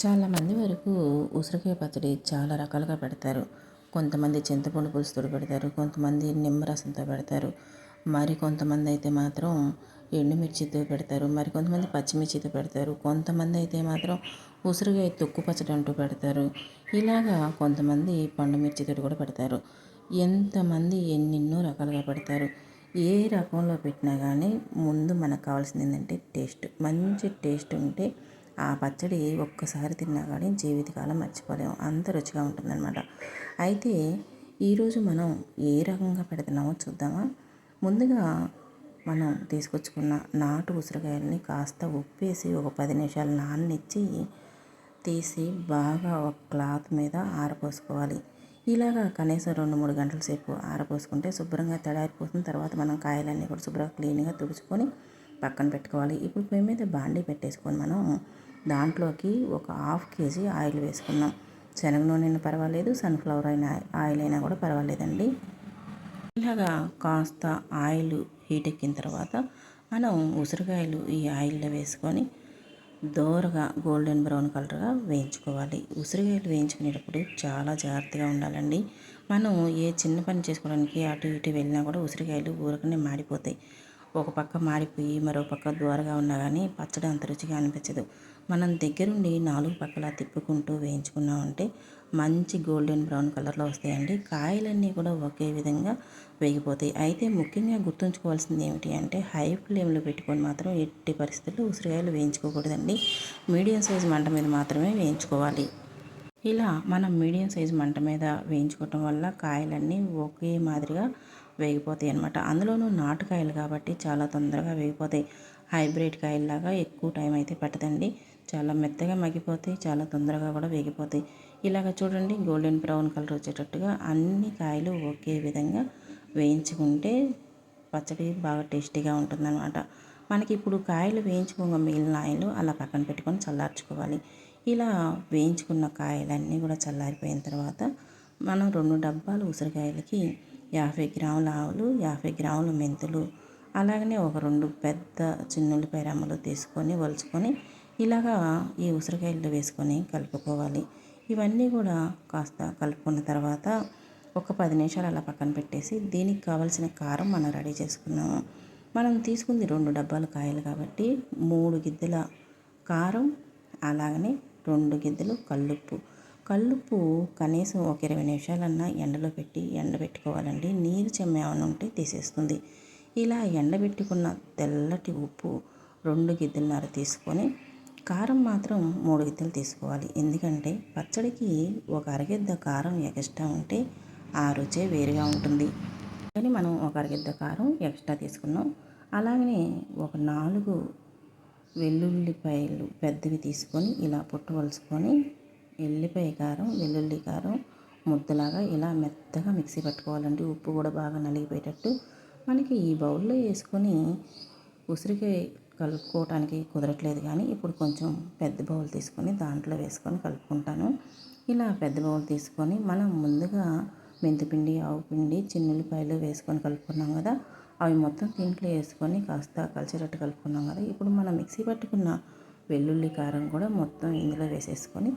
చాలామంది వరకు ఉసిరికాయ పచ్చడి చాలా రకాలుగా పెడతారు. కొంతమంది చింతపండు పులుసుతో పెడతారు, కొంతమంది నిమ్మరసంతో పెడతారు, మరి కొంతమంది అయితే మాత్రం ఎండుమిర్చితో పెడతారు, మరి కొంతమంది పచ్చిమిర్చితో పెడతారు, కొంతమంది అయితే మాత్రం ఉసిరికాయ తొక్కు పచ్చడి అంటూ పెడతారు. ఇలాగా కొంతమంది పండు మిర్చితో కూడా పెడతారు. ఎంతమంది ఎన్నెన్నో రకాలుగా పెడతారు. ఏ రకంలో పెట్టినా కానీ ముందు మనకు కావాల్సింది ఏంటంటే టేస్ట్. మంచి టేస్ట్ ఉంటే ఆ పచ్చడి ఒక్కసారి తిన్నా కానీ జీవితకాలం మర్చిపోలేము, అంత రుచిగా ఉంటుందన్నమాట. అయితే ఈరోజు మనం ఏ రకంగా పెడుతున్నామో చూద్దామా. ముందుగా మనం తీసుకొచ్చుకున్న నాటు ఉసిరికాయలని కాస్త ఉప్పేసి ఒక 10 నిమిషాలు నాననిచ్చి తీసి బాగా ఒక క్లాత్ మీద ఆరపోసుకోవాలి. ఇలాగా కనీసం 2-3 గంటల సేపు ఆరపోసుకుంటే శుభ్రంగా తడారిపోతుంది. తర్వాత మనం కాయలన్నీ కూడా శుభ్రంగా క్లీన్గా తుడుచుకొని పక్కన పెట్టుకోవాలి. ఇప్పుడు పొయ్యి మీద బాండీ పెట్టేసుకొని మనం దాంట్లోకి ఒక 1/2 కేజీ ఆయిల్ వేసుకుందాం. శనగ నూనె అయినా పర్వాలేదు, సన్ఫ్లవర్ ఆయిల్ అయినా కూడా పర్వాలేదండి. ఇలాగా కాస్త ఆయిల్ హీట్ ఎక్కిన తర్వాత మనం ఉసిరికాయలు ఈ ఆయిల్లో వేసుకొని దోరగా గోల్డెన్ బ్రౌన్ కలర్గా వేయించుకోవాలి. ఉసిరికాయలు వేయించుకునేటప్పుడు చాలా జాగ్రత్తగా ఉండాలండి. మనం ఏ చిన్న పని చేసుకోవడానికి అటు ఇటు వెళ్ళినా కూడా ఉసిరికాయలు ఊరకనే మాడిపోతాయి. ఒక పక్క మాడిపోయి మరో పక్క దూరగా ఉన్నా కానీ పచ్చడి అంత రుచిగా అనిపించదు. మనం దగ్గరుండి 4 పక్కల తిప్పుకుంటూ వేయించుకున్నామంటే మంచి గోల్డెన్ బ్రౌన్ కలర్లో వస్తాయండి. కాయలన్నీ కూడా ఒకే విధంగా వేగిపోతాయి. అయితే ముఖ్యంగా గుర్తుంచుకోవాల్సింది ఏమిటి అంటే హై ఫ్లేమ్లో పెట్టుకొని మాత్రం ఎట్టి పరిస్థితుల్లో ఉసిరికాయలు వేయించుకోకూడదండి. మీడియం సైజు మంట మీద మాత్రమే వేయించుకోవాలి. ఇలా మనం మీడియం సైజు మంట మీద వేయించుకోవటం వల్ల కాయలన్నీ ఒకే మాదిరిగా వేగిపోతాయి అన్నమాట. అందులోనూ నాటుకాయలు కాబట్టి చాలా తొందరగా వేగిపోతాయి. హైబ్రిడ్ కాయల్లాగా ఎక్కువ టైం అయితే పట్టదండి. చాలా మెత్తగా మగ్గిపోతాయి, చాలా తొందరగా కూడా వేగిపోతాయి. ఇలాగ చూడండి, గోల్డెన్ బ్రౌన్ కలర్ వచ్చేటట్టుగా అన్ని కాయలు ఒకే విధంగా వేయించుకుంటే పచ్చడి బాగా టేస్టీగా ఉంటుందన్నమాట. మనకి ఇప్పుడు కాయలు వేయించుకోగా మిగిలిన ఆయిల్ అలా పక్కన పెట్టుకొని చల్లార్చుకోవాలి. ఇలా వేయించుకున్న కాయలన్నీ కూడా చల్లారిపోయిన తర్వాత మనం 2 డబ్బాలు ఉసిరికాయలకి 50 గ్రాముల ఆవులు, 50 గ్రాముల మెంతులు, అలాగనే ఒక 2 పెద్ద చిన్నుల్లిపాయ రెమ్మలు తీసుకొని వలుచుకొని ఇలాగా ఈ ఉసిరికాయల్లో వేసుకొని కలుపుకోవాలి. ఇవన్నీ కూడా కాస్త కలుపుకున్న తర్వాత ఒక 10 నిమిషాలు అలా పక్కన పెట్టేసి దీనికి కావాల్సిన కారం మనం రెడీ చేసుకున్నాము. మనం తీసుకుంది 2 డబ్బాల కాయలు కాబట్టి 3 గిద్దెల కారం, అలాగనే 2 గిద్దెలు కల్లుప్పు కనీసం ఒక 20 నిమిషాలన్నా ఎండలో పెట్టి ఎండబెట్టుకోవాలండి. నీరు చెమ్మ ఏమైనా ఉంటే తీసేస్తుంది. ఇలా ఎండబెట్టుకున్న తెల్లటి ఉప్పు 2 గిద్దెలన్నర తీసుకొని కారం మాత్రం 3 గిద్దెలు తీసుకోవాలి. ఎందుకంటే పచ్చడికి ఒక అరగిద్ద కారం ఎక్స్ట్రా ఉంటే ఆ రుచే వేరుగా ఉంటుంది. కానీ మనం ఒక అరగిద్ద కారం ఎక్స్ట్రా తీసుకున్నాం. అలాగనే ఒక 4 వెల్లుల్లిపాయలు పెద్దవి తీసుకొని ఇలా పొట్టు వలుచుకొని ఎల్లిపాయ కారం, వెల్లుల్లి కారం ముద్దలాగా ఇలా మెత్తగా మిక్సీ పట్టుకోవాలండి. ఉప్పు కూడా బాగా నలిగిపోయేటట్టు. మనకి ఈ బౌల్లో వేసుకొని ఉసిరికాయ కలుపుకోవటానికి కుదరట్లేదు కానీ ఇప్పుడు కొంచెం పెద్ద బౌల్ తీసుకొని దాంట్లో వేసుకొని కలుపుకుంటాను. ఇలా పెద్ద బౌల్ తీసుకొని మనం ముందుగా మెంతిపిండి, ఆవు పిండి, చిన్నుల్లిపాయలు వేసుకొని కలుపుకున్నాం కదా, అవి మొత్తం దీంట్లో వేసుకొని కాస్త కలిసేటట్టు కలుపుకున్నాం కదా. ఇప్పుడు మనం మిక్సీ పట్టుకున్న వెల్లుల్లి కారం కూడా మొత్తం ఇందులో వేసేసుకొని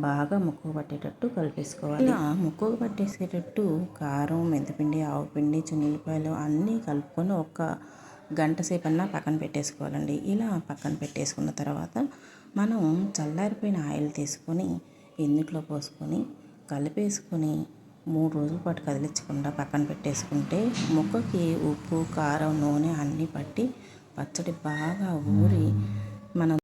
బాగా ముక్కకు పట్టేటట్టు కలిపేసుకోవాలి. ఇలా ముక్కకు పట్టేసేటట్టు కారం, మెంతిపిండి, ఆవు పిండి, చిన్నుల్లిపాయలు అన్నీ కలుపుకొని ఒక గంట సేపన్నా పక్కన పెట్టేసుకోవాలండి. ఇలా పక్కన పెట్టేసుకున్న తర్వాత మనం చల్లారిపోయిన ఆయిల్ తీసుకొని ఇందులో పోసుకొని కలిపేసుకొని 3 రోజుల పాటు కదిలించకుండా పక్కన పెట్టేసుకుంటే ముక్కకి ఉప్పు, కారం, నూనె అన్నీ పట్టి పచ్చడి బాగా ఊరి మనం